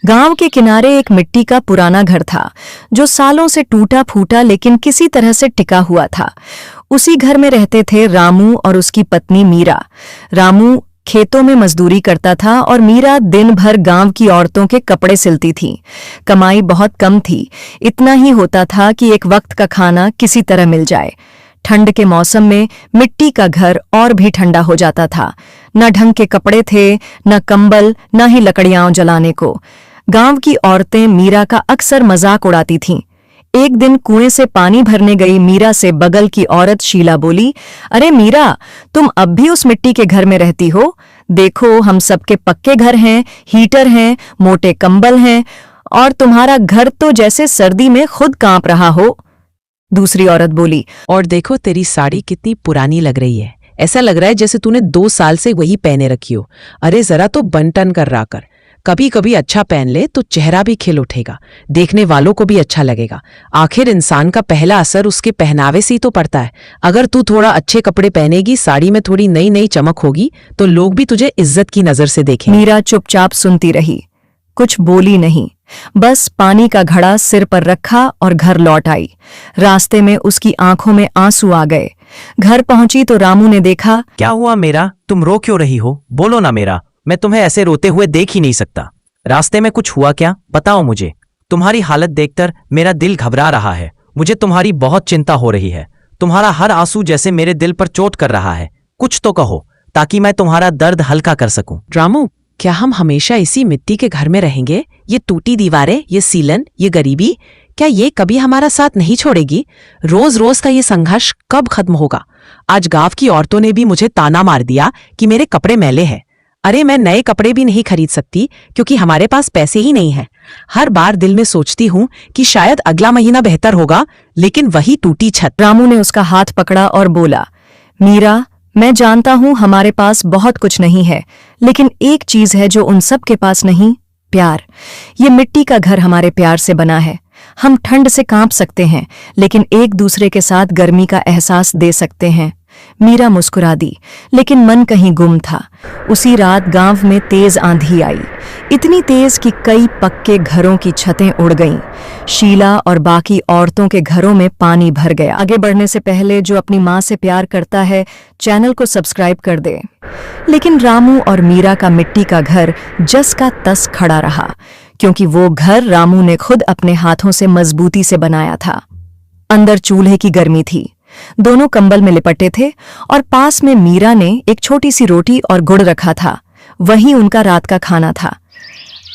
गांव के किनारे एक मिट्टी का पुराना घर था जो सालों से टूटा फूटा लेकिन किसी तरह से टिका हुआ था। उसी घर में रहते थे रामू और उसकी पत्नी मीरा। रामू खेतों में मजदूरी करता था और मीरा दिन भर गांव की औरतों के कपड़े सिलती थी। कमाई बहुत कम थी, इतना ही होता था कि एक वक्त का खाना किसी तरह मिल जाए। ठंड के मौसम में मिट्टी का घर और भी ठंडा हो जाता था। न ढंग के कपड़े थे, न कंबल, न ही लकड़ियां जलाने को। गांव की औरतें मीरा का अक्सर मजाक उड़ाती थीं। एक दिन कुएं से पानी भरने गई मीरा से बगल की औरत शीला बोली, अरे मीरा, तुम अब भी उस मिट्टी के घर में रहती हो? देखो, हम सबके पक्के घर हैं, हीटर हैं, मोटे कंबल हैं, और तुम्हारा घर तो जैसे सर्दी में खुद कांप रहा हो। दूसरी औरत बोली, और देखो तेरी साड़ी कितनी पुरानी लग रही है, ऐसा लग रहा है जैसे तूने 2 साल से वही पहने रखी हो। अरे जरा तो बंटन कर रहा कर, कभी कभी अच्छा पहन ले तो चेहरा भी खिल उठेगा, देखने वालों को भी अच्छा लगेगा। आखिर इंसान का पहला असर उसके पहनावे से ही तो पड़ता है। अगर तू थोड़ा अच्छे कपड़े पहनेगी, साड़ी में थोड़ी नई नई चमक होगी, तो लोग भी तुझे इज्जत की नजर से देखेंगे। मीरा चुपचाप सुनती रही, कुछ बोली नहीं, बस पानी का घड़ा सिर पर रखा और घर लौट आई। रास्ते में उसकी आंखों में आंसू आ गए। घर पहुंची तो रामू ने देखा। क्या हुआ मेरा, तुम रो क्यों रही हो? बोलो ना मेरा, मैं तुम्हें ऐसे रोते हुए देख ही नहीं सकता। रास्ते में कुछ हुआ क्या, बताओ मुझे। तुम्हारी हालत देखकर मेरा दिल घबरा रहा है। मुझे तुम्हारी बहुत चिंता हो रही है। तुम्हारा हर आंसू जैसे मेरे दिल पर चोट कर रहा है। कुछ तो कहो ताकि मैं तुम्हारा दर्द हल्का कर सकूं। रामू, क्या हम हमेशा इसी मिट्टी के घर में रहेंगे? ये टूटी दीवारें, ये सीलन, ये गरीबी, क्या ये कभी हमारा साथ नहीं छोड़ेगी? रोज रोज का ये संघर्ष कब खत्म होगा? आज गांव की औरतों ने भी मुझे ताना मार दिया कि मेरे कपड़े मैले हैं। अरे मैं नए कपड़े भी नहीं खरीद सकती क्योंकि हमारे पास पैसे ही नहीं हैं। हर बार दिल में सोचती हूँ कि शायद अगला महीना बेहतर होगा, लेकिन वही टूटी छत। रामू ने उसका हाथ पकड़ा और बोला, मीरा, मैं जानता हूं हमारे पास बहुत कुछ नहीं है, लेकिन एक चीज है जो उन सब के पास नहीं, प्यार। ये मिट्टी का घर हमारे प्यार से बना है। हम ठंड से कांप सकते हैं, लेकिन एक दूसरे के साथ गर्मी का एहसास दे सकते हैं। मीरा मुस्कुरा दी, लेकिन मन कहीं गुम था। उसी रात गांव में तेज आंधी आई, इतनी तेज कि कई पक्के घरों की छतें उड़ गईं। शीला और बाकी औरतों के घरों में पानी भर गया। आगे बढ़ने से पहले जो अपनी मां से प्यार करता है, चैनल को सब्सक्राइब कर दे। लेकिन रामू और मीरा का मिट्टी का घर जस का तस खड़ा रहा, क्योंकि वो घर रामू ने खुद अपने हाथों से मजबूती से बनाया था। अंदर चूल्हे की गर्मी थी, दोनों कंबल में लिपटे थे, और पास में मीरा ने एक छोटी सी रोटी और गुड़ रखा था। वही उनका रात का खाना था।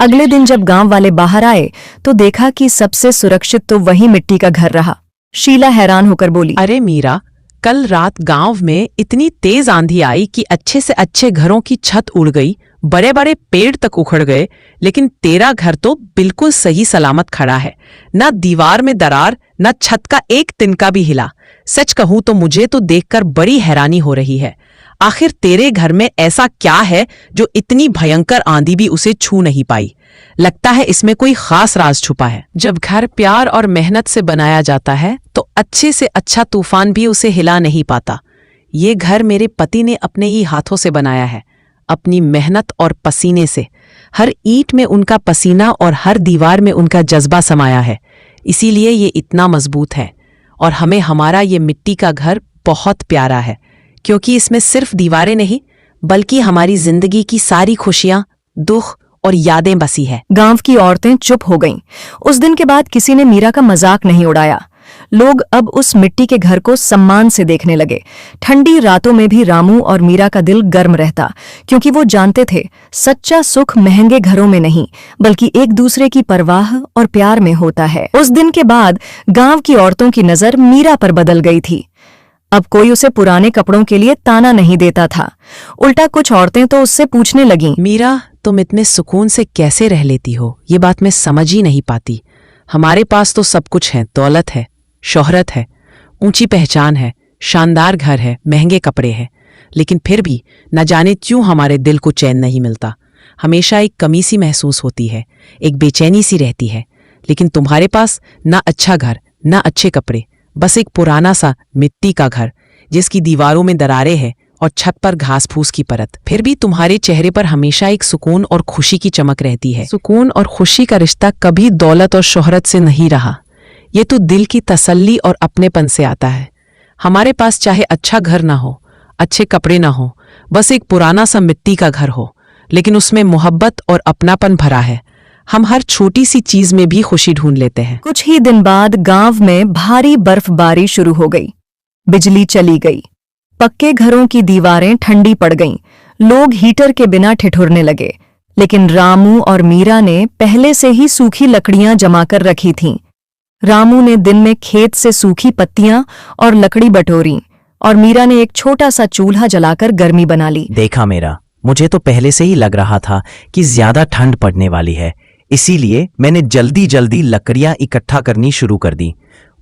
अगले दिन जब गांव वाले बाहर आए तो देखा कि सबसे सुरक्षित तो वही मिट्टी का घर रहा। शीला हैरान होकर बोली, अरे मीरा, कल रात गांव में इतनी तेज आंधी आई कि अच्छे से अच्छे घरों की छत उड़ गई, बड़े बड़े पेड़ तक उखड़ गए, लेकिन तेरा घर तो बिल्कुल सही सलामत खड़ा है। न दीवार में दरार, न छत का एक तिनका भी हिला। सच कहूं तो मुझे तो देखकर बड़ी हैरानी हो रही है। आखिर तेरे घर में ऐसा क्या है जो इतनी भयंकर आंधी भी उसे छू नहीं पाई? लगता है इसमें कोई खास राज छुपा है। जब घर प्यार और मेहनत से बनाया जाता है तो अच्छे से अच्छा तूफान भी उसे हिला नहीं पाता। ये घर मेरे पति ने अपने ही हाथों से बनाया है, अपनी मेहनत और पसीने से। हर ईंट में उनका पसीना और हर दीवार में उनका जज्बा समाया है, इसीलिए ये इतना मजबूत है। और हमें हमारा ये मिट्टी का घर बहुत प्यारा है, क्योंकि इसमें सिर्फ दीवारें नहीं, बल्कि हमारी जिंदगी की सारी खुशियां, दुख और यादें बसी है। गांव की औरतें चुप हो गईं। उस दिन के बाद किसी ने मीरा का मजाक नहीं उड़ाया। लोग अब उस मिट्टी के घर को सम्मान से देखने लगे। ठंडी रातों में भी रामू और मीरा का दिल गर्म रहता, क्योंकि वो जानते थे सच्चा सुख महंगे घरों में नहीं, बल्कि एक दूसरे की परवाह और प्यार में होता है। उस दिन के बाद गांव की औरतों की नजर मीरा पर बदल गई थी। अब कोई उसे पुराने कपड़ों के लिए ताना नहीं देता था। उल्टा कुछ औरतें तो उससे पूछने लगीं, मीरा, तुम इतने सुकून से कैसे रह लेती हो? ये बात मैं समझ ही नहीं पाती। हमारे पास तो सब कुछ है, दौलत है, शोहरत है, ऊंची पहचान है, शानदार घर है, महंगे कपड़े हैं, लेकिन फिर भी न जाने क्यों हमारे दिल को चैन नहीं मिलता। हमेशा एक कमी सी महसूस होती है, एक बेचैनी सी रहती है। लेकिन तुम्हारे पास ना अच्छा घर, ना अच्छे कपड़े, बस एक पुराना सा मिट्टी का घर जिसकी दीवारों में दरारें हैं और छत पर घास फूस की परत, फिर भी तुम्हारे चेहरे पर हमेशा एक सुकून और खुशी की चमक रहती है। सुकून और खुशी का रिश्ता कभी दौलत और शोहरत से नहीं रहा, ये तो दिल की तसल्ली और अपनेपन से आता है। हमारे पास चाहे अच्छा घर ना हो, अच्छे कपड़े ना हो, बस एक पुराना सा मिट्टी का घर हो, लेकिन उसमें मोहब्बत और अपनापन भरा है, हम हर छोटी सी चीज में भी खुशी ढूंढ लेते हैं। कुछ ही दिन बाद गांव में भारी बर्फबारी शुरू हो गई। बिजली चली गई, पक्के घरों की दीवारें ठंडी पड़ गईं, लोग हीटर के बिना ठिठुरने लगे। लेकिन रामू और मीरा ने पहले से ही सूखी लकड़ियां जमा कर रखी थीं। रामू ने दिन में खेत से सूखी पत्तियां और लकड़ी बटोरी और मीरा ने एक छोटा सा चूल्हा जलाकर गर्मी बना ली। देखा मेरा, मुझे तो पहले से ही लग रहा था कि ज्यादा ठंड पड़ने वाली है, इसीलिए मैंने जल्दी जल्दी लकड़ियां इकट्ठा करनी शुरू कर दी।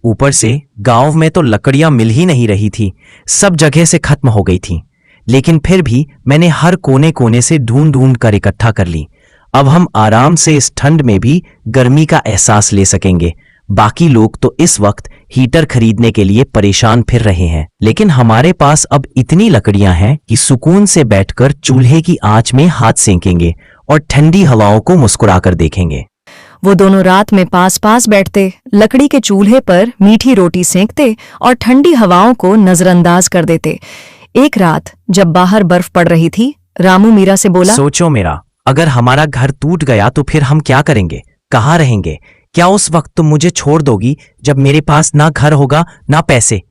ऊपर से गांव में तो लकड़ियां मिल ही नहीं रही थी, सब जगह से खत्म हो गई थी। लेकिन फिर भी मैंने हर कोने कोने से ढूंढ ढूंढ कर इकट्ठा कर ली। अब हम आराम से इस ठंड में भी गर्मी का एहसास ले सकेंगे। बाकी लोग तो इस वक्त हीटर खरीदने के लिए परेशान फिर रहे हैं, लेकिन हमारे पास अब इतनी लकड़ियां हैं कि सुकून से बैठकर चूल्हे की आंच में हाथ सेंकेंगे और ठंडी हवाओं को मुस्कुराकर देखेंगे। वो दोनों रात में पास पास बैठते, लकड़ी के चूल्हे पर मीठी रोटी सेंकते और ठंडी हवाओं को नजरअंदाज कर देते। एक रात जब बाहर बर्फ पड़ रही थी, रामू मीरा से बोला, सोचो मेरा, अगर हमारा घर टूट गया तो फिर हम क्या करेंगे, कहाँ रहेंगे? क्या उस वक्त तुम मुझे छोड़ दोगी जब मेरे पास ना घर होगा ना पैसे?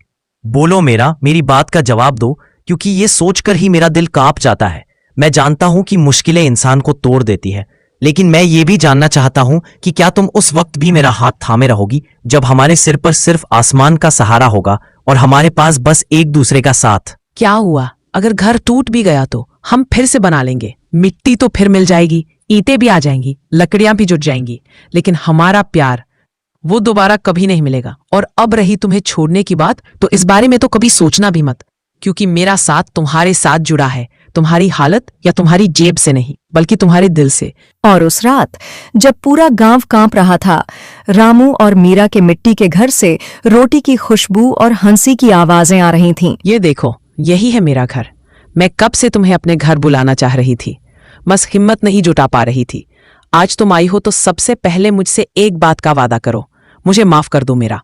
बोलो मेरा, मेरी बात का जवाब दो, क्योंकि ये सोचकर ही मेरा दिल कांप जाता है। मैं जानता हूं कि मुश्किलें इंसान को तोड़ देती है, लेकिन मैं ये भी जानना चाहता हूं कि क्या तुम उस वक्त भी मेरा हाथ थामे रहोगी जब हमारे सिर पर सिर्फ आसमान का सहारा होगा और हमारे पास बस एक दूसरे का साथ? क्या हुआ, अगर घर टूट भी गया तो हम फिर से बना लेंगे, मिट्टी तो फिर मिल जाएगी, ईंटें भी आ जाएंगी, लकड़ियां भी जुट जाएंगी, लेकिन हमारा प्यार वो दोबारा कभी नहीं मिलेगा। और अब रही तुम्हें छोड़ने की बात, तो इस बारे में तो कभी सोचना भी मत, क्योंकि मेरा साथ तुम्हारे साथ जुड़ा है, तुम्हारी हालत या तुम्हारी जेब से नहीं, बल्कि तुम्हारे दिल से। और उस रात जब पूरा गांव कांप रहा था, रामू और मीरा के मिट्टी के घर से रोटी की खुशबू और हंसी की आवाजें आ रही थीं। ये देखो, यही है मेरा घर। मैं कब से तुम्हें अपने घर बुलाना चाह रही थी, बस हिम्मत नहीं जुटा पा रही थी। आज तुम आई हो तो सबसे पहले मुझसे एक बात का वादा करो, मुझे माफ कर दो मेरा,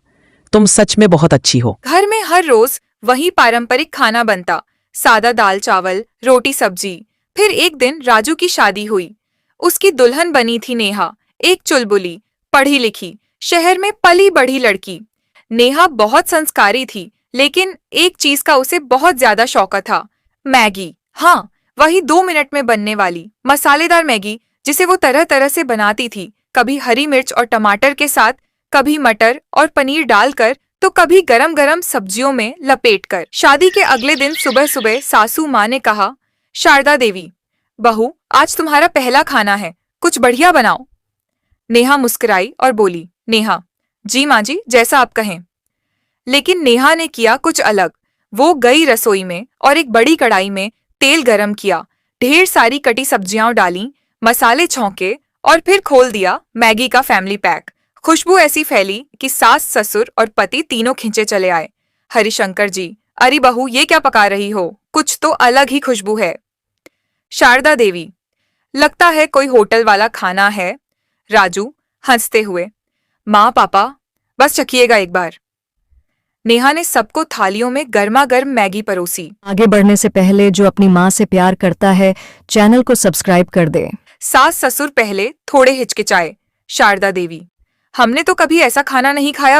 तुम सच में बहुत अच्छी हो। घर में हर रोज वही पारंपरिक खाना बनता, सादा दाल चावल रोटी सब्जी। फिर एक दिन राजू की शादी हुई। उसकी दुल्हन बनी थी नेहा, एक चुलबुली, पढ़ी लिखी, शहर में पली बढ़ी लड़की। नेहा बहुत संस्कारी थी, लेकिन एक चीज का उसे बहुत ज्यादा शौक था, मैगी। हाँ, वही 2 मिनट में बनने वाली मसालेदार मैगी, जिसे वो तरह तरह से बनाती थी, कभी हरी मिर्च और टमाटर के साथ, कभी मटर और पनीर डालकर, तो कभी गरम गरम सब्जियों में लपेटकर। शादी के अगले दिन सुबह सुबह सासू माँ ने कहा, शारदा देवी, बहू आज तुम्हारा पहला खाना है, कुछ बढ़िया बनाओ। नेहा मुस्कुराई और बोली, नेहा जी माँ जी, जैसा आप कहें। लेकिन नेहा ने किया कुछ अलग। वो गई रसोई में और एक बड़ी कढ़ाई में तेल गरम किया, ढेर सारी कटी सब्जियां डाली, मसाले छौंके और फिर खोल दिया मैगी का फैमिली पैक। खुशबू ऐसी फैली कि सास ससुर और पति तीनों खींचे चले आए। हरिशंकर जी, अरे बहू ये क्या पका रही हो, कुछ तो अलग ही खुशबू है। शारदा देवी, लगता है कोई होटल वाला खाना है। राजू हंसते हुए, माँ पापा बस चखिएगा एक बार। नेहा ने सबको थालियों में गर्मा गर्म मैगी परोसी। आगे बढ़ने से पहले जो अपनी माँ से प्यार करता है, चैनल को सब्सक्राइब कर दे। सास ससुर पहले थोड़े हिचकिचाए। शारदा देवी, हमने तो कभी ऐसा खाना नहीं खाया,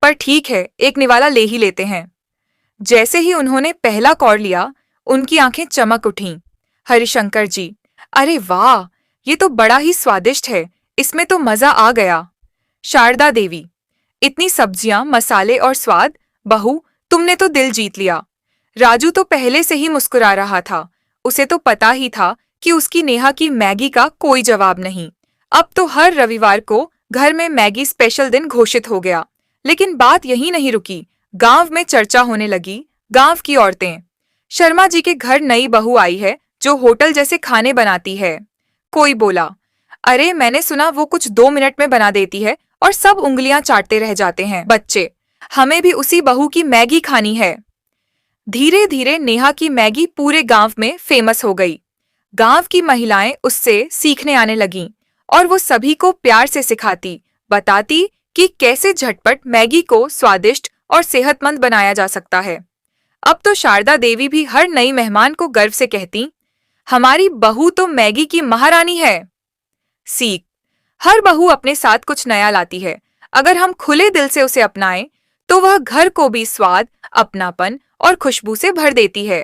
पर ठीक है, एक निवाला ले ही लेते हैं। जैसे ही उन्होंने पहला कौर लिया, उनकी आंखें चमक उठीं। हरिशंकर जी, अरे वाह, ये तो बड़ा ही स्वादिष्ट है, इसमें तो मजा आ गया। शारदा देवी, इतनी सब्जियां, मसाले और स्वाद, बहू तुमने तो दिल जीत लिया। राजू तो पहले से ही मुस्कुरा रहा था, उसे तो पता ही था कि उसकी नेहा की मैगी का कोई जवाब नहीं। अब तो हर रविवार को घर में मैगी स्पेशल दिन घोषित हो गया। लेकिन बात यहीं नहीं रुकी, गांव में चर्चा होने लगी। गांव की औरतें, शर्मा जी के घर नई बहू आई है जो होटल जैसे खाने बनाती है। कोई बोला, अरे मैंने सुना वो कुछ 2 मिनट में बना देती है और सब उंगलियां चाटते रह जाते हैं। बच्चे, हमें भी उसी बहू की मैगी खानी है। धीरे धीरे नेहा की मैगी पूरे गांव में फेमस हो गई। गांव की महिलाएं उससे सीखने आने लगीं और वो सभी को प्यार से सिखाती, बताती कि कैसे झटपट मैगी को स्वादिष्ट और सेहतमंद बनाया जा सकता है। अब तो शारदा देवी भी हर नई मेहमान को गर्व से कहती, हमारी बहू तो मैगी की महारानी है। सीख, हर बहू अपने साथ कुछ नया लाती है। अगर हम खुले दिल से उसे अपनाएं, तो वह घर को भी स्वाद, अपनापन और खुशबू से भर देती है।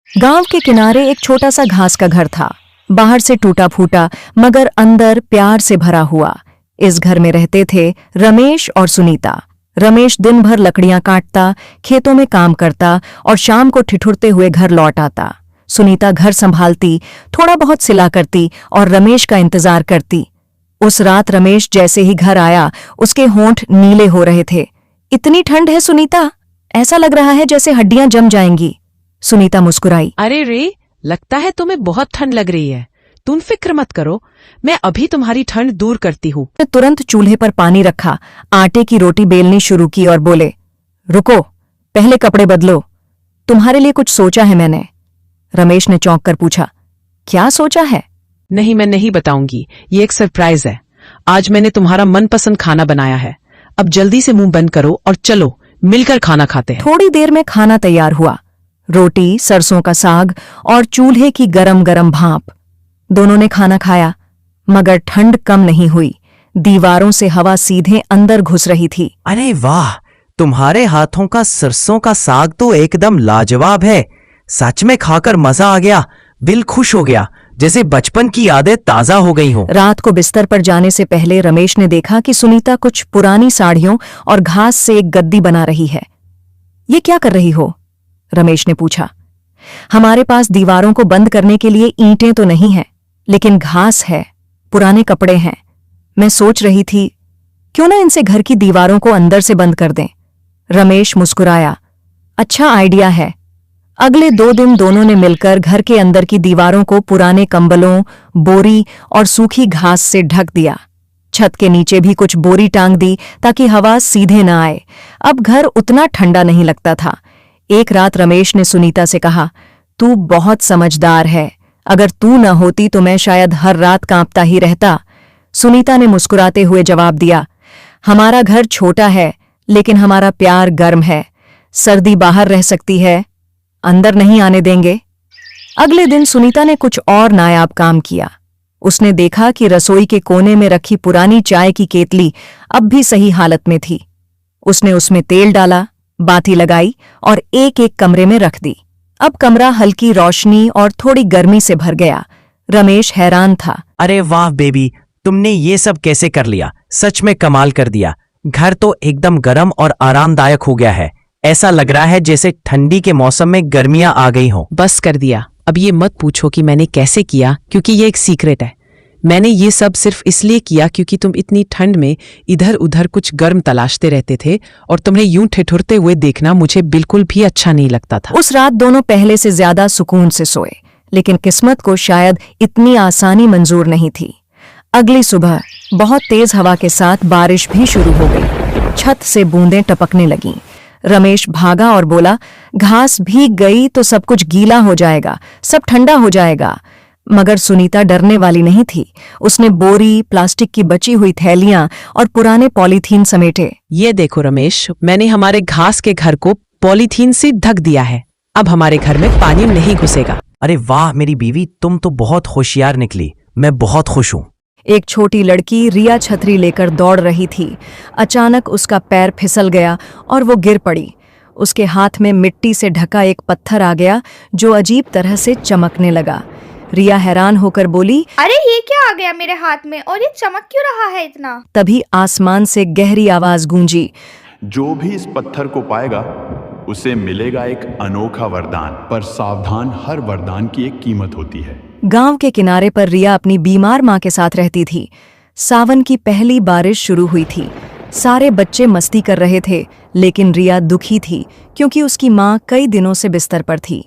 गांव के किनारे एक छोटा सा घास का घर था, बाहर से टूटा फूटा मगर अंदर प्यार से भरा हुआ। इस घर में रहते थे रमेश और सुनीता। रमेश दिन भर लकड़ियां काटता, खेतों में काम करता और शाम को ठिठुरते हुए घर लौट आता। सुनीता घर संभालती, थोड़ा बहुत सिला करती और रमेश का इंतजार करती। उस रात रमेश जैसे ही घर आया, उसके होंठ नीले हो रहे थे। इतनी ठंड है सुनीता, ऐसा लग रहा है जैसे हड्डियां जम जाएंगी। सुनीता मुस्कुराई। अरे रे, लगता है तुम्हें बहुत ठंड लग रही है। तुम फिक्र मत करो, मैं अभी तुम्हारी ठंड दूर करती हूँ। तुरंत चूल्हे पर पानी रखा, आटे की रोटी बेलनी शुरू की और बोले, रुको, पहले कपड़े बदलो, तुम्हारे लिए कुछ सोचा है मैंने। रमेश ने चौंक कर पूछा, क्या सोचा है? नहीं, मैं नहीं बताऊंगी, ये एक सरप्राइज है। आज मैंने तुम्हारा मनपसंद खाना बनाया है। अब जल्दी से मुंह बंद करो और चलो मिलकर खाना खाते हैं। थोड़ी देर में खाना तैयार हुआ। रोटी, सरसों का साग और चूल्हे की गरम गरम भाप। दोनों ने खाना खाया, मगर ठंड कम नहीं हुई। दीवारों से हवा सीधे अंदर घुस रही थी। अरे वाह, तुम्हारे हाथों का सरसों का साग तो एकदम लाजवाब है। सच में खाकर मजा आ गया, दिल खुश हो गया, जैसे बचपन की यादें ताजा हो गई हों। रात को बिस्तर पर जाने से पहले रमेश ने देखा कि सुनीता कुछ पुरानी साड़ियों और घास से एक गद्दी बना रही है। ये क्या कर रही हो? रमेश ने पूछा। हमारे पास दीवारों को बंद करने के लिए ईंटें तो नहीं हैं, लेकिन घास है, पुराने कपड़े हैं। मैं सोच रही थी, क्यों ना इनसे घर की दीवारों को अंदर से बंद कर दें। रमेश मुस्कुराया। अच्छा आइडिया है। अगले 2 दिन दोनों ने मिलकर घर के अंदर की दीवारों को पुराने कंबलों, बोरी और सूखी घास से ढक दिया। छत के नीचे भी कुछ बोरी टांग दी ताकि हवा सीधे न आए। अब घर उतना ठंडा नहीं लगता था। एक रात रमेश ने सुनीता से कहा, तू बहुत समझदार है। अगर तू न होती तो मैं शायद हर रात कांपता ही रहता। सुनीता ने मुस्कुराते हुए जवाब दिया, हमारा घर छोटा है, लेकिन हमारा प्यार गर्म है। सर्दी बाहर रह सकती है, अंदर नहीं आने देंगे। अगले दिन सुनीता ने कुछ और नायाब काम किया। उसने देखा कि रसोई के कोने में रखी पुरानी चाय की केतली अब भी सही हालत में थी। उसने उसमें तेल डाला, बाती लगाई और एक एक कमरे में रख दी। अब कमरा हल्की रोशनी और थोड़ी गर्मी से भर गया। रमेश हैरान था। अरे वाह बेबी, तुमने ये सब कैसे कर लिया? सच में कमाल कर दिया। घर तो एकदम गर्म और आरामदायक हो गया है। ऐसा लग रहा है जैसे ठंडी के मौसम में गर्मियां आ गई हों। बस कर दिया। अब ये मत पूछो कि मैंने कैसे किया, क्योंकि ये एक सीक्रेट है। मैंने ये सब सिर्फ इसलिए किया क्योंकि तुम इतनी ठंड में इधर उधर कुछ गर्म तलाशते रहते थे और तुम्हें यूं ठिठुरते हुए देखना मुझे बिल्कुल भी अच्छा नहीं लगता था। उस रात दोनों पहले से ज्यादा सुकून से सोए, लेकिन किस्मत को शायद इतनी आसानी मंजूर नहीं थी। अगली सुबह बहुत तेज हवा के साथ बारिश भी शुरू हो गई। छत से बूंदें टपकने लगीं। रमेश भागा और बोला, घास भीग गई तो सब कुछ गीला हो जाएगा, सब ठंडा हो जाएगा। मगर सुनीता डरने वाली नहीं थी। उसने बोरी, प्लास्टिक की बची हुई थैलियां और पुराने पॉलीथीन समेटे। ये देखो रमेश, मैंने हमारे घास के घर को पॉलीथीन से ढक दिया है। अब हमारे घर में पानी नहीं घुसेगा। अरे वाह मेरी बीवी, तुम तो बहुत होशियार निकली। मैं बहुत खुश हूँ। एक छोटी लड़की रिया छतरी लेकर दौड़ रही थी। अचानक उसका पैर फिसल गया और वो गिर पड़ी। उसके हाथ में मिट्टी से ढका एक पत्थर आ गया जो अजीब तरह से चमकने लगा। रिया हैरान होकर बोली, अरे ये क्या आ गया मेरे हाथ में और ये चमक क्यों रहा है इतना? तभी आसमान से गहरी आवाज गूंजी, जो भी इस पत्थर को पाएगा उसे मिलेगा एक अनोखा वरदान। पर सावधान, हर वरदान की एक कीमत होती है। गांव के किनारे पर रिया अपनी बीमार मां के साथ रहती थी। सावन की पहली बारिश शुरू हुई थी। सारे बच्चे मस्ती कर रहे थे, लेकिन रिया दुखी थी क्योंकि उसकी मां कई दिनों से बिस्तर पर थी।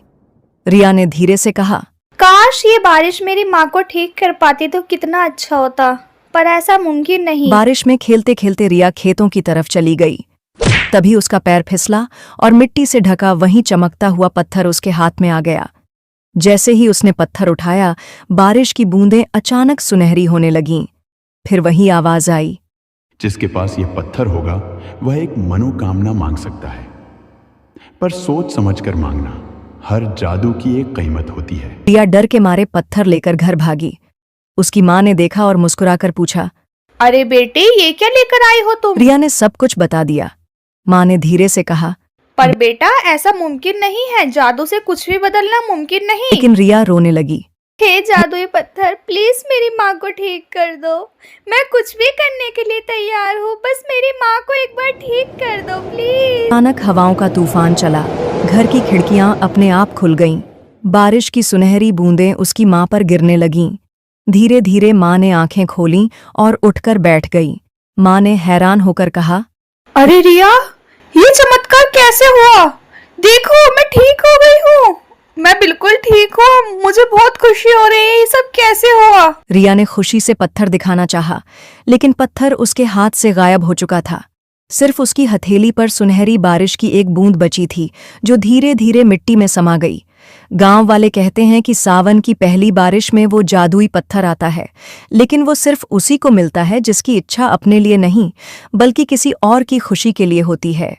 रिया ने धीरे से कहा, काश ये बारिश मेरी माँ को ठीक कर पाती तो कितना अच्छा होता, पर ऐसा मुमकिन नहीं। बारिश में खेलते खेलते रिया खेतों की तरफ चली गई। तभी उसका पैर फिसला और मिट्टी से ढका वही चमकता हुआ पत्थर उसके हाथ में आ गया। जैसे ही उसने पत्थर उठाया, बारिश की बूंदें अचानक सुनहरी होने लगीं। फिर वही आवाज आई, जिसके पास ये पत्थर होगा वह एक मनोकामना मांग सकता है, पर सोच समझकर मांगना। हर जादू की एक कीमत होती है। रिया डर के मारे पत्थर लेकर घर भागी। उसकी माँ ने देखा और मुस्कुराकर पूछा, अरे बेटे, ये क्या लेकर आई हो तुम? रिया ने सब कुछ बता दिया। माँ ने धीरे से कहा, पर बेटा, ऐसा मुमकिन नहीं है, जादू से कुछ भी बदलना मुमकिन नहीं। लेकिन रिया रोने लगी। हे जादुई पत्थर, प्लीज मेरी माँ को ठीक कर दो। मैं कुछ भी करने के लिए तैयार हूँ, बस मेरी माँ को एक बार ठीक कर दो प्लीज। अचानक हवाओं का तूफान चला। घर की खिड़कियां अपने आप खुल गईं। बारिश की सुनहरी बूंदें उसकी माँ पर गिरने लगीं। धीरे धीरे माँ ने आंखें खोलीं और उठकर बैठ गई। माँ ने हैरान होकर कहा, अरे रिया, ये चमत्कार कैसे हुआ? देखो, मैं ठीक हो गई हूँ। मैं बिल्कुल ठीक हूँ। मुझे बहुत खुशी हो रही है। ये सब कैसे हुआ? रिया ने खुशी से पत्थर दिखाना चाहा, लेकिन पत्थर उसके हाथ से गायब हो चुका था। सिर्फ उसकी हथेली पर सुनहरी बारिश की एक बूंद बची थी, जो धीरे धीरे मिट्टी में समा गई। गांव वाले कहते हैं कि सावन की पहली बारिश में वो जादुई पत्थर आता है, लेकिन वो सिर्फ उसी को मिलता है जिसकी इच्छा अपने लिए नहीं, बल्कि किसी और की खुशी के लिए होती है।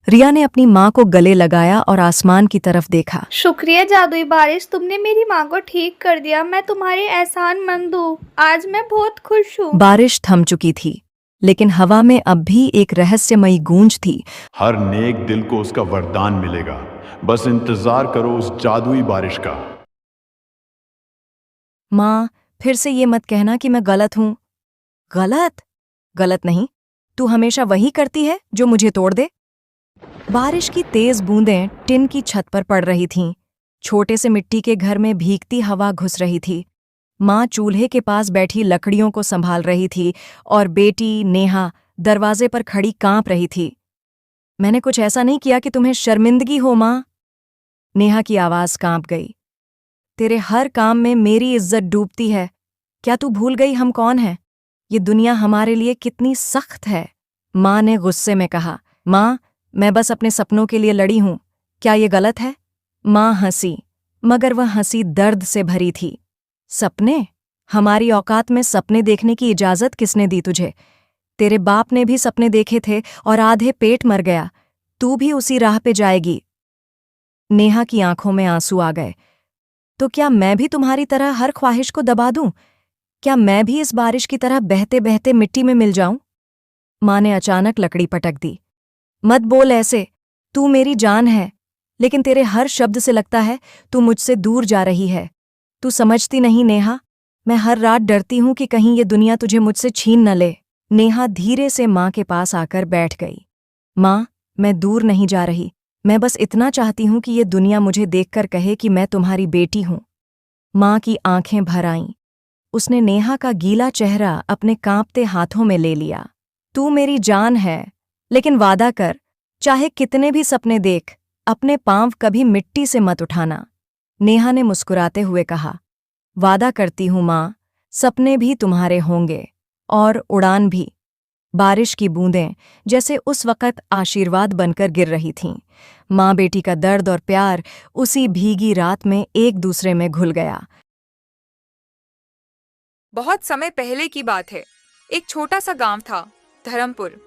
रिया ने अपनी माँ को गले लगाया और आसमान की तरफ देखा। शुक्रिया जादुई बारिश, तुमने मेरी माँ को ठीक कर दिया। मैं तुम्हारी एहसानमंद हूँ। आज मैं बहुत खुश हूँ। बारिश थम चुकी थी, लेकिन हवा में अब भी एक रहस्यमयी गूंज थी। हर नेक दिल को उसका वरदान मिलेगा, बस इंतजार करो उस जादुई बारिश का। माँ, फिर से ये मत कहना कि मैं गलत हूँ। गलत? गलत नहीं, तू हमेशा वही करती है जो मुझे तोड़ दे। बारिश की तेज बूंदें टिन की छत पर पड़ रही थीं। छोटे से मिट्टी के घर में भीगती हवा घुस रही थी। माँ चूल्हे के पास बैठी लकड़ियों को संभाल रही थी और बेटी नेहा दरवाजे पर खड़ी कांप रही थी। मैंने कुछ ऐसा नहीं किया कि तुम्हें शर्मिंदगी हो माँ। नेहा की आवाज कांप गई। तेरे हर काम में मेरी इज्जत डूबती है। क्या तू भूल गई हम कौन हैं? ये दुनिया हमारे लिए कितनी सख्त है। माँ ने गुस्से में कहा, माँ, मैं बस अपने सपनों के लिए लड़ी हूं। क्या ये गलत है? माँ हंसी, मगर वह हंसी दर्द से भरी थी। सपने? हमारी औकात में सपने देखने की इजाजत किसने दी तुझे? तेरे बाप ने भी सपने देखे थे और आधे पेट मर गया। तू भी उसी राह पे जाएगी। नेहा की आंखों में आंसू आ गए। तो क्या मैं भी तुम्हारी तरह हर ख्वाहिश को दबा दूं? क्या मैं भी इस बारिश की तरह बहते बहते मिट्टी में मिल जाऊं? माँ ने अचानक लकड़ी पटक दी। मत बोल ऐसे, तू मेरी जान है, लेकिन तेरे हर शब्द से लगता है तू मुझसे दूर जा रही है। तू समझती नहीं नेहा, मैं हर रात डरती हूं कि कहीं ये दुनिया तुझे मुझसे छीन न ले। नेहा धीरे से माँ के पास आकर बैठ गई। माँ, मैं दूर नहीं जा रही, मैं बस इतना चाहती हूं कि ये दुनिया मुझे देखकर कहे कि मैं तुम्हारी बेटी हूं। माँ की आंखें भर आईं। उसने नेहा का गीला चेहरा अपने कांपते हाथों में ले लिया। तू मेरी जान है, लेकिन वादा कर, चाहे कितने भी सपने देख, अपने पांव कभी मिट्टी से मत उठाना। नेहा ने मुस्कुराते हुए कहा, वादा करती हूं माँ, सपने भी तुम्हारे होंगे और उड़ान भी। बारिश की बूंदें जैसे उस वक़्त आशीर्वाद बनकर गिर रही थीं। माँ बेटी का दर्द और प्यार उसी भीगी रात में एक दूसरे में घुल गया। बहुत समय पहले की बात है। एक छोटा सा गांव था, धर्मपुर।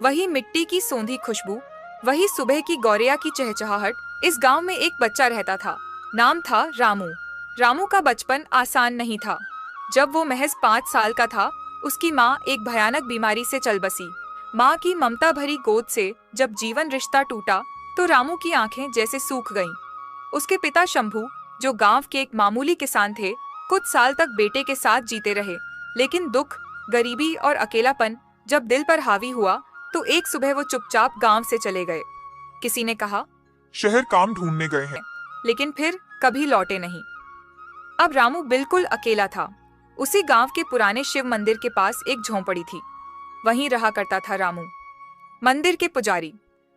वही मिट्टी की सोंधी खुशबू, वही सुबह की गौरैया की चहचहाहट। इस गांव में एक बच्चा रहता था। नाम था रामू। रामू का बचपन आसान नहीं था। जब वो महज 5 साल का था, उसकी माँ एक भयानक बीमारी से चल बसी। माँ की ममता भरी गोद से जब जीवन रिश्ता टूटा, तो रामू की आंखें जैसे सूख गईं। उसके पिता शंभू, जो गांव के एक मामूली किसान थे, कुछ साल तक बेटे के साथ जीते रहे, लेकिन दुख, गरीबी और अकेलापन जब दिल पर हावी हुआ, तो एक सुबह वो चुपचाप गांव से चले गए। किसी ने कहा, शहर काम ढूंढने गए हैं। लेकिन फिर कभी लौटे नहीं। अब रामू बिल्कुल अकेला था। उसी गांव के पुराने शिव मंदिर के पास एक झोंपड़ी थी। वहीं रहा करता था रामू। मंदिर के पुजारी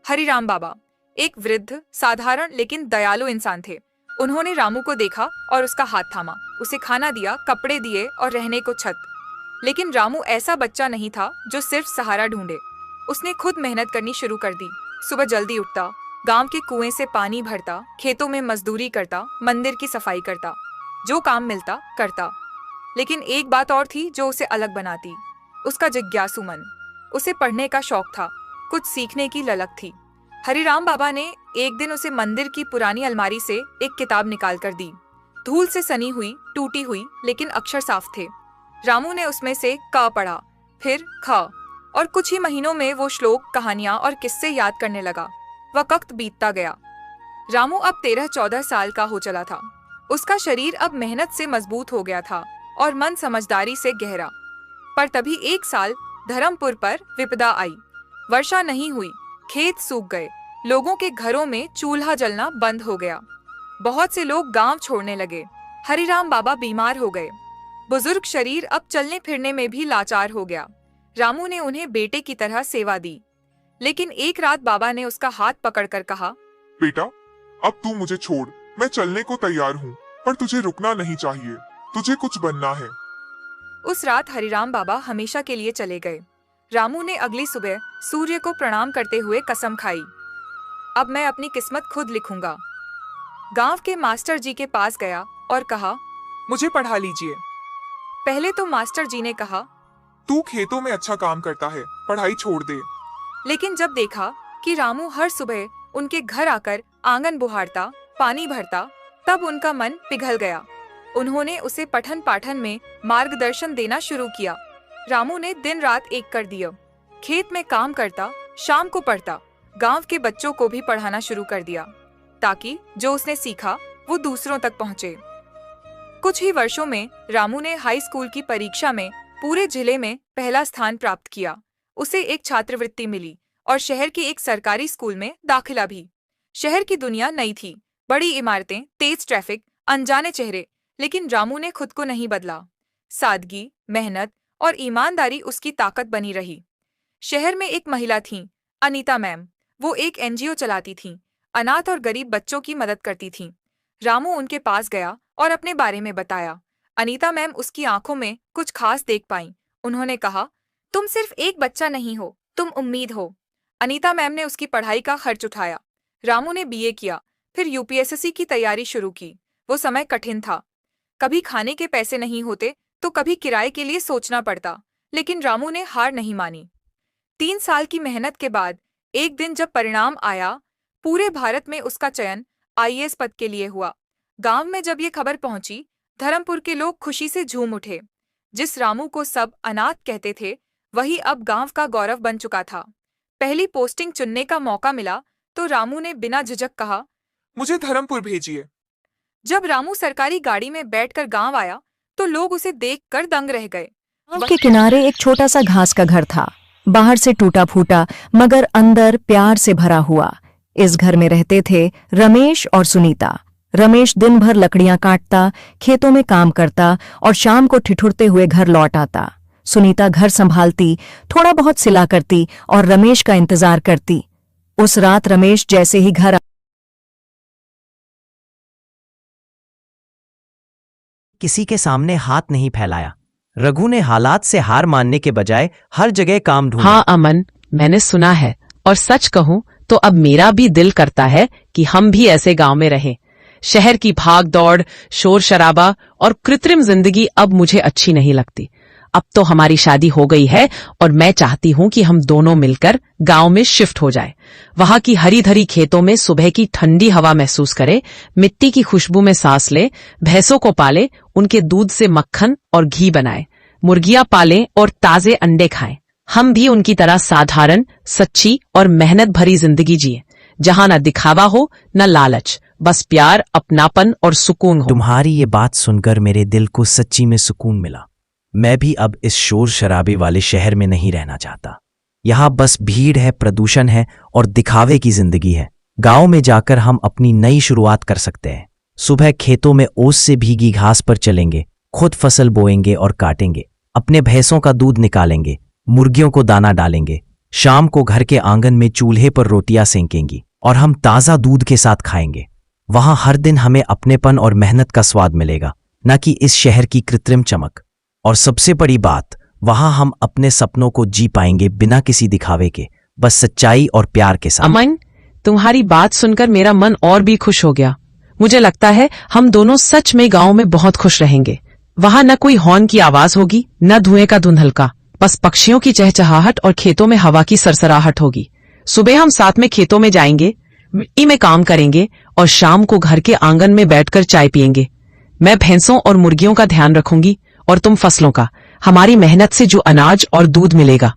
हरिराम बाबा एक वृद्ध, साधारण लेकिन दयालु इंसान थे। उन्होंने रामू को देखा और उसका हाथ थामा, उसे खाना दिया, कपड़े दिए और रहने को छत। लेकिन रामू ऐसा बच्चा नहीं था जो सिर्फ सहारा ढूंढे। उसने खुद मेहनत करनी शुरू कर दी। सुबह जल्दी उठता, गांव के कुएं से पानी भरता, खेतों में मजदूरी करता, मंदिर की सफाई करता, जो काम मिलता करता। लेकिन एक बात और थी जो उसे अलग बनाती, उसका जिज्ञासु मन। उसे पढ़ने का शौक था, कुछ सीखने की ललक थी। हरिराम बाबा ने एक दिन उसे मंदिर की पुरानी अलमारी से एक किताब निकाल कर दी। धूल से सनी हुई, टूटी हुई, लेकिन अक्षर साफ थे। रामू ने उसमें से क पढ़ा, फिर ख, और कुछ ही महीनों में वो श्लोक, कहानियां और किस्से याद करने लगा। वक्त बीतता गया। रामू अब 13-14 साल का हो चला था। उसका शरीर अब मेहनत से मजबूत हो गया था और मन समझदारी से गहरा। पर तभी एक साल धर्मपुर पर विपदा आई। वर्षा नहीं हुई, खेत सूख गए, लोगों के घरों में चूल्हा जलना बंद हो गया। बहुत से लोग गांव छोड़ने लगे। हरिराम बाबा बीमार हो गए। बुजुर्ग शरीर अब चलने फिरने में भी लाचार हो गया। रामू ने उन्हें बेटे की तरह सेवा दी। लेकिन एक रात बाबा ने उसका हाथ पकड़कर कहा, बेटा, अब तू मुझे छोड़, मैं चलने को तैयार हूँ, पर तुझे रुकना नहीं चाहिए, तुझे कुछ बनना है। उस रात हरिराम बाबा हमेशा के लिए चले गए। रामू ने अगली सुबह सूर्य को प्रणाम करते हुए कसम खाई, अब मैं अपनी किस्मत खुद लिखूंगा। गांव के मास्टर जी के पास गया और कहा, मुझे पढ़ा लीजिए। पहले तो मास्टर जी ने कहा, तू खेतों में अच्छा काम करता है, पढ़ाई छोड़ दे। लेकिन जब देखा कि रामू हर सुबह उनके घर आकर आंगन बुहारता, पानी भरता, तब उनका मन पिघल गया। उन्होंने उसे पठन पाठन में मार्गदर्शन देना शुरू किया। रामू ने दिन रात एक कर दिया। खेत में काम करता, शाम को पढ़ता, गांव के बच्चों को भी पढ़ाना शुरू कर दिया, ताकि जो उसने सीखा वो दूसरों तक पहुंचे। कुछ ही वर्षों में रामू ने हाई स्कूल की परीक्षा में पूरे जिले में पहला स्थान प्राप्त किया। उसे एक छात्रवृत्ति मिली और शहर के एक सरकारी स्कूल में दाखिला भी। शहर की दुनिया नई थी, बड़ी इमारतें, तेज ट्रैफिक, अनजाने चेहरे, लेकिन रामू ने खुद को नहीं बदला। सादगी, मेहनत और ईमानदारी उसकी ताकत बनी रही। शहर में एक महिला थीं, अनीता मैम। वो एक एनजीओ चलाती थीं, अनाथ और गरीब बच्चों की मदद करती थीं। रामू उनके पास गया और अपने बारे में बताया। अनीता मैम उसकी आंखों में कुछ खास देख पाईं। उन्होंने कहा, तुम सिर्फ एक बच्चा नहीं हो, तुम उम्मीद हो। अनीता मैम ने उसकी पढ़ाई का खर्च उठाया। रामू ने बीए किया, फिर यूपीएससी की तैयारी शुरू की। वो समय कठिन था। कभी खाने के पैसे नहीं होते तो कभी किराए के लिए सोचना पड़ता, लेकिन रामू ने हार नहीं मानी। 3 साल की मेहनत के बाद एक दिन जब परिणाम आया, पूरे भारत में उसका चयन आईएएस पद के लिए हुआ। गांव में जब ये खबर पहुंची, धर्मपुर के लोग खुशी से झूम उठे। जिस रामू को सब अनाथ कहते थे, वही अब गांव का गौरव बन चुका था। पहली पोस्टिंग चुनने का मौका मिला तो रामू ने बिना झिझक कहा, मुझे धर्मपुर भेजिए। जब रामू सरकारी गाड़ी में बैठकर गांव आया तो लोग उसे देखकर दंग रह गए। गांव के किनारे एक छोटा सा घास का घर था, बाहर से टूटा फूटा मगर अंदर प्यार से भरा हुआ। इस घर में रहते थे रमेश और सुनीता। रमेश दिन भर लकड़ियां काटता, खेतों में काम करता और शाम को ठिठुरते हुए घर लौट आता। सुनीता घर संभालती, थोड़ा बहुत सिला करती और रमेश का इंतजार करती। उस रात रमेश जैसे ही घर किसी के सामने हाथ नहीं फैलाया। रघु ने हालात से हार मानने के बजाय हर जगह काम ढूंढा। हाँ अमन, मैंने सुना है, और सच कहूं तो अब मेरा भी दिल करता है कि हम भी ऐसे गांव में रहें। शहर की भाग दौड़, शोर शराबा और कृत्रिम जिंदगी अब मुझे अच्छी नहीं लगती। अब तो हमारी शादी हो गई है और मैं चाहती हूं कि हम दोनों मिलकर गांव में शिफ्ट हो जाए। वहां की हरी धरी खेतों में सुबह की ठंडी हवा महसूस करे, मिट्टी की खुशबू में सांस ले, भैंसों को पाले, उनके दूध से मक्खन और घी बनाए, मुर्गियां पालें और ताजे अंडे खाएं। हम भी उनकी तरह साधारण, सच्ची और मेहनत भरी जिंदगी जिए, जहां न दिखावा हो न लालच, बस प्यार, अपनापन और सुकून हो। तुम्हारी ये बात सुनकर मेरे दिल को सच्ची में सुकून मिला। मैं भी अब इस शोर शराबे वाले शहर में नहीं रहना चाहता। यहाँ बस भीड़ है, प्रदूषण है और दिखावे की जिंदगी है। गांव में जाकर हम अपनी नई शुरुआत कर सकते हैं। सुबह खेतों में ओस से भीगी घास पर चलेंगे, खुद फसल बोएंगे और काटेंगे, अपने भैंसों का दूध निकालेंगे, मुर्गियों को दाना डालेंगे। शाम को घर के आंगन में चूल्हे पर रोटियां सेंकेंगी और हम ताजा दूध के साथ खाएंगे। वहां हर दिन हमें अपनेपन और मेहनत का स्वाद मिलेगा, न कि इस शहर की कृत्रिम चमक। और सबसे बड़ी बात, वहां हम अपने सपनों को जी पाएंगे बिना किसी दिखावे के, बस सच्चाई और प्यार के साथ। अमन, तुम्हारी बात सुनकर मेरा मन और भी खुश हो गया। मुझे लगता है हम दोनों सच में गांव में बहुत खुश रहेंगे। वहां न कोई हॉर्न की आवाज होगी, न धुएं का धुंधलका, बस पक्षियों की चहचहाहट और खेतों में हवा की सरसराहट होगी। सुबह हम साथ में खेतों में जाएंगे, मिट्टी में काम करेंगे और शाम को घर के आंगन में बैठकर चाय पिएंगे। मैं भैंसों और मुर्गियों का ध्यान रखूंगी और तुम फसलों का। हमारी मेहनत से जो अनाज और दूध मिलेगा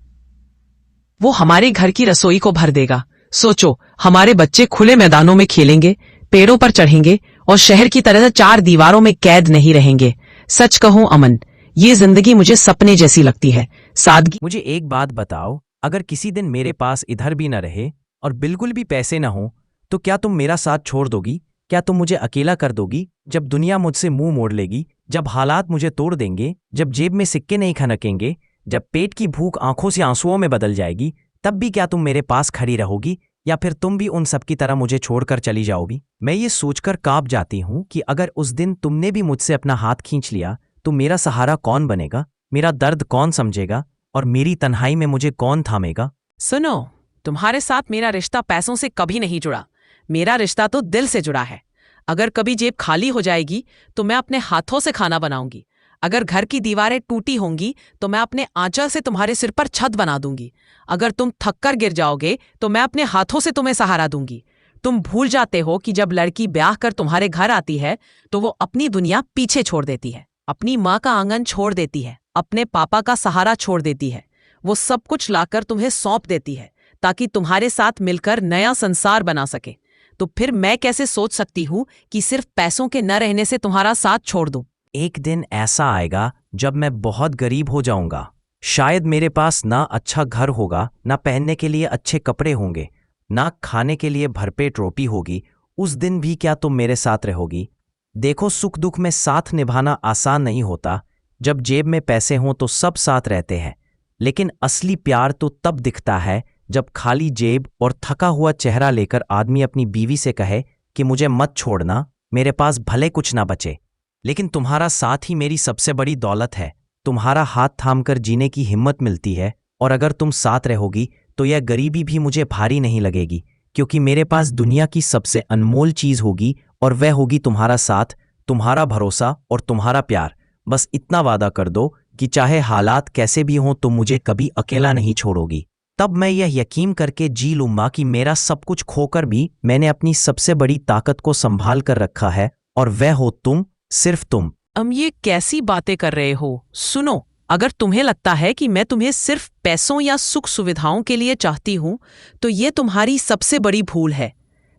वो हमारे घर की रसोई को भर देगा। सोचो, हमारे बच्चे खुले मैदानों में खेलेंगे, पेड़ों पर चढ़ेंगे और शहर की तरह 4 दीवारों में कैद नहीं रहेंगे। सच कहूं अमन, ये जिंदगी मुझे सपने जैसी लगती है। सादगी। मुझे एक बात बताओ, अगर किसी दिन मेरे पास इधर भी न रहे और बिल्कुल भी पैसे न हो तो क्या तुम मेरा साथ छोड़ दोगी? क्या तुम मुझे अकेला कर दोगी जब दुनिया मुझसे मुंह मोड़ लेगी, जब हालात मुझे तोड़ देंगे, जब जेब में सिक्के नहीं खनकेंगे, जब पेट की भूख आंखों से आंसुओं में बदल जाएगी? तब भी क्या तुम मेरे पास खड़ी रहोगी या फिर तुम भी उन सब की तरह मुझे छोड़कर चली जाओगी? मैं ये सोचकर कांप जाती हूं कि अगर उस दिन तुमने भी मुझसे अपना हाथ खींच लिया तो मेरा सहारा कौन बनेगा, मेरा दर्द कौन समझेगा और मेरी तन्हाई में मुझे कौन थामेगा? सुनो, तुम्हारे साथ मेरा रिश्ता पैसों से कभी नहीं जुड़ा। मेरा रिश्ता तो दिल से जुड़ा है। अगर कभी जेब खाली हो जाएगी तो मैं अपने हाथों से खाना बनाऊंगी। अगर घर की दीवारें टूटी होंगी तो मैं अपने आंचल से तुम्हारे सिर पर छत बना दूंगी। अगर तुम थककर गिर जाओगे तो मैं अपने हाथों से तुम्हें सहारा दूंगी। तुम भूल जाते हो कि जब लड़की ब्याह कर तुम्हारे घर आती है तो वो अपनी दुनिया पीछे छोड़ देती है, अपनी माँ का आंगन छोड़ देती है, अपने पापा का सहारा छोड़ देती है। वो सब कुछ लाकर तुम्हें सौंप देती है ताकि तुम्हारे साथ मिलकर नया संसार बना सके। तो फिर मैं कैसे सोच सकती हूँ कि सिर्फ पैसों के न रहने से तुम्हारा साथ छोड़ दूं? एक दिन ऐसा आएगा जब मैं बहुत गरीब हो जाऊंगा। शायद मेरे पास ना अच्छा घर होगा, ना पहनने के लिए अच्छे कपड़े होंगे, ना खाने के लिए भरपेट रोटी होगी। उस दिन भी क्या तुम मेरे साथ रहोगी? देखो, सुख दुख में साथ निभाना आसान नहीं होता। जब जेब में पैसे हों तो सब साथ रहते हैं, लेकिन असली प्यार तो तब दिखता है जब खाली जेब और थका हुआ चेहरा लेकर आदमी अपनी बीवी से कहे कि मुझे मत छोड़ना, मेरे पास भले कुछ ना बचे, लेकिन तुम्हारा साथ ही मेरी सबसे बड़ी दौलत है। तुम्हारा हाथ थामकर जीने की हिम्मत मिलती है और अगर तुम साथ रहोगी तो यह गरीबी भी मुझे भारी नहीं लगेगी, क्योंकि मेरे पास दुनिया की सबसे अनमोल चीज होगी और वह होगी तुम्हारा साथ, तुम्हारा भरोसा और तुम्हारा प्यार। बस इतना वादा कर दो कि चाहे हालात कैसे भी हों तुम मुझे कभी अकेला नहीं छोड़ोगी। तब मैं यह यकीन करके जी लूंगा कि मेरा सब कुछ खोकर भी मैंने अपनी सबसे बड़ी ताकत को संभाल कर रखा है और वह हो तुम, सिर्फ तुम। ये कैसी बातें कर रहे हो? सुनो, अगर तुम्हें लगता है कि मैं तुम्हें सिर्फ पैसों या सुख सुविधाओं के लिए चाहती हूं तो ये तुम्हारी सबसे बड़ी भूल है।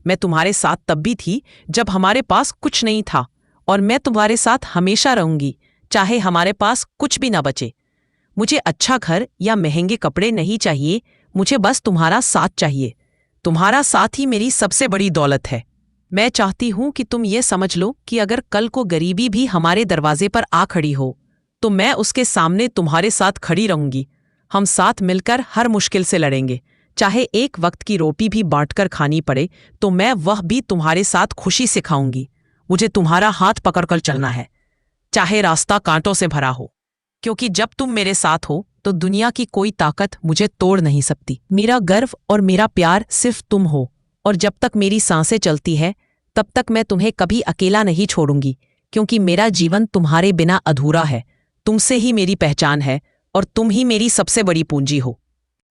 मैं तुम्हारे साथ तब भी थी जब हमारे पास कुछ नहीं था और मैं तुम्हारे साथ हमेशा रहूंगी, चाहे हमारे पास कुछ भी ना बचे। मुझे अच्छा घर या महंगे कपड़े नहीं चाहिए, मुझे बस तुम्हारा साथ चाहिए। तुम्हारा साथ ही मेरी सबसे बड़ी दौलत है। मैं चाहती हूं कि तुम ये समझ लो कि अगर कल को गरीबी भी हमारे दरवाजे पर आ खड़ी हो तो मैं उसके सामने तुम्हारे साथ खड़ी रहूंगी। हम साथ मिलकर हर मुश्किल से लड़ेंगे। चाहे एक वक्त की रोटी भी बांटकर खानी पड़े तो मैं वह भी तुम्हारे साथ खुशी से खाऊंगी। मुझे तुम्हारा हाथ पकड़कर चलना है, चाहे रास्ता कांटों से भरा हो, क्योंकि जब तुम मेरे साथ हो तो दुनिया की कोई ताकत मुझे तोड़ नहीं सकती। मेरा गर्व और मेरा प्यार सिर्फ तुम हो और जब तक मेरी सांसें चलती है तब तक मैं तुम्हें कभी अकेला नहीं छोड़ूंगी, क्योंकि मेरा जीवन तुम्हारे बिना अधूरा है। तुमसे ही मेरी पहचान है और तुम ही मेरी सबसे बड़ी पूंजी हो।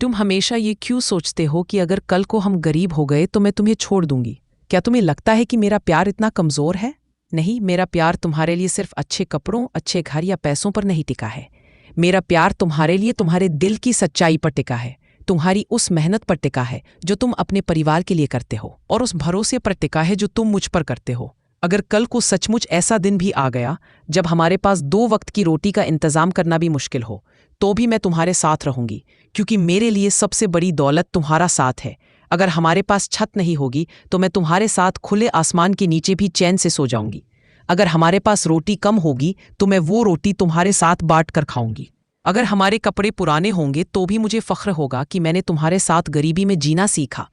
तुम हमेशा ये क्यों सोचते हो कि अगर कल को हम गरीब हो गए तो मैं तुम्हें छोड़ दूंगी? क्या तुम्हें लगता है कि मेरा प्यार इतना कमजोर है? नहीं, मेरा प्यार तुम्हारे लिए सिर्फ अच्छे कपड़ों, अच्छे घर या पैसों पर नहीं टिका है। मेरा प्यार तुम्हारे लिए तुम्हारे दिल की सच्चाई पर टिका है, तुम्हारी उस मेहनत पर टिका है जो तुम अपने परिवार के लिए करते हो और उस भरोसे पर टिका है जो तुम मुझ पर करते हो। अगर कल को सचमुच ऐसा दिन भी आ गया जब हमारे पास 2 वक्त की रोटी का इंतजाम करना भी मुश्किल हो तो भी मैं तुम्हारे साथ रहूंगी, क्योंकि मेरे लिए सबसे बड़ी दौलत तुम्हारा साथ है। अगर हमारे पास छत नहीं होगी तो मैं तुम्हारे साथ खुले आसमान के नीचे भी चैन से सो जाऊंगी। अगर हमारे पास रोटी कम होगी तो मैं वो रोटी तुम्हारे साथ बांट कर खाऊंगी। अगर हमारे कपड़े पुराने होंगे तो भी मुझे फख्र होगा कि मैंने तुम्हारे साथ गरीबी में जीना सीखा।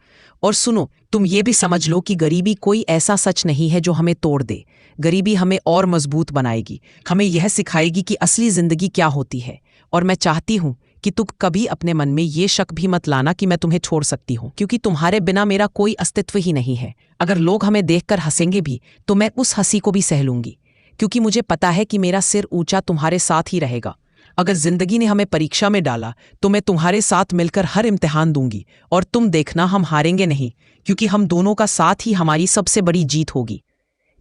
और सुनो, तुम ये भी समझ लो कि गरीबी कोई ऐसा सच नहीं है जो हमें तोड़ दे। गरीबी हमें और मजबूत बनाएगी, हमें यह सिखाएगी कि असली जिंदगी क्या होती है। और मैं चाहती हूं कि तुम कभी अपने मन में ये शक भी मत लाना कि मैं तुम्हें छोड़ सकती हूँ, क्योंकि तुम्हारे बिना मेरा कोई अस्तित्व ही नहीं है। अगर लोग हमें देखकर हंसेंगे भी तो मैं उस हंसी को भी सह लूंगी, क्योंकि मुझे पता है कि मेरा सिर ऊंचा तुम्हारे साथ ही रहेगा। अगर जिंदगी ने हमें परीक्षा में डाला तो मैं तुम्हारे साथ मिलकर हर इम्तिहान दूंगी, और तुम देखना हम हारेंगे नहीं, क्योंकि हम दोनों का साथ ही हमारी सबसे बड़ी जीत होगी।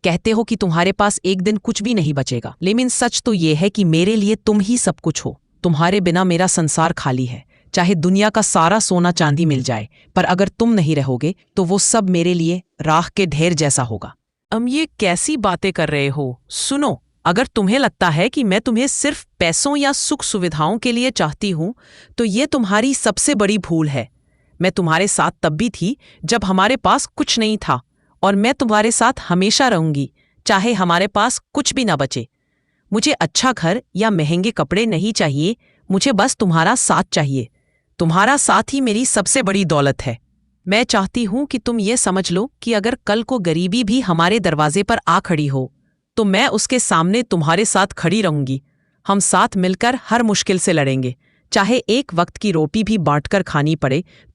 कहते हो कि तुम्हारे पास एक दिन कुछ भी नहीं बचेगा, लेकिन सच तो ये है कि मेरे लिए तुम ही सब कुछ हो। तुम्हारे बिना मेरा संसार खाली है। चाहे दुनिया का सारा सोना चांदी मिल जाए, पर अगर तुम नहीं रहोगे तो वो सब मेरे लिए राख के ढेर जैसा होगा। ये कैसी बातें कर रहे हो? सुनो, अगर तुम्हें लगता है कि मैं तुम्हें सिर्फ पैसों या सुख सुविधाओं के लिए चाहती हूं तो ये तुम्हारी सबसे बड़ी भूल है। मैं तुम्हारे साथ तब भी थी जब हमारे पास कुछ नहीं था, और मैं तुम्हारे साथ हमेशा रहूंगी, चाहे हमारे पास कुछ भी ना बचे। मुझे अच्छा घर या महंगे कपड़े नहीं चाहिए, मुझे बस तुम्हारा साथ चाहिए। तुम्हारा साथ ही मेरी सबसे बड़ी दौलत है। मैं चाहती हूं कि तुम ये समझ लो कि अगर कल को गरीबी भी हमारे दरवाजे पर आ खड़ी हो तो मैं उसके सामने तुम्हारे साथ खड़ी रहूंगी। हम साथ मिलकर हर मुश्किल से लड़ेंगे, चाहे एक वक्त की रोटी भी बांटकर खानी पड़े तो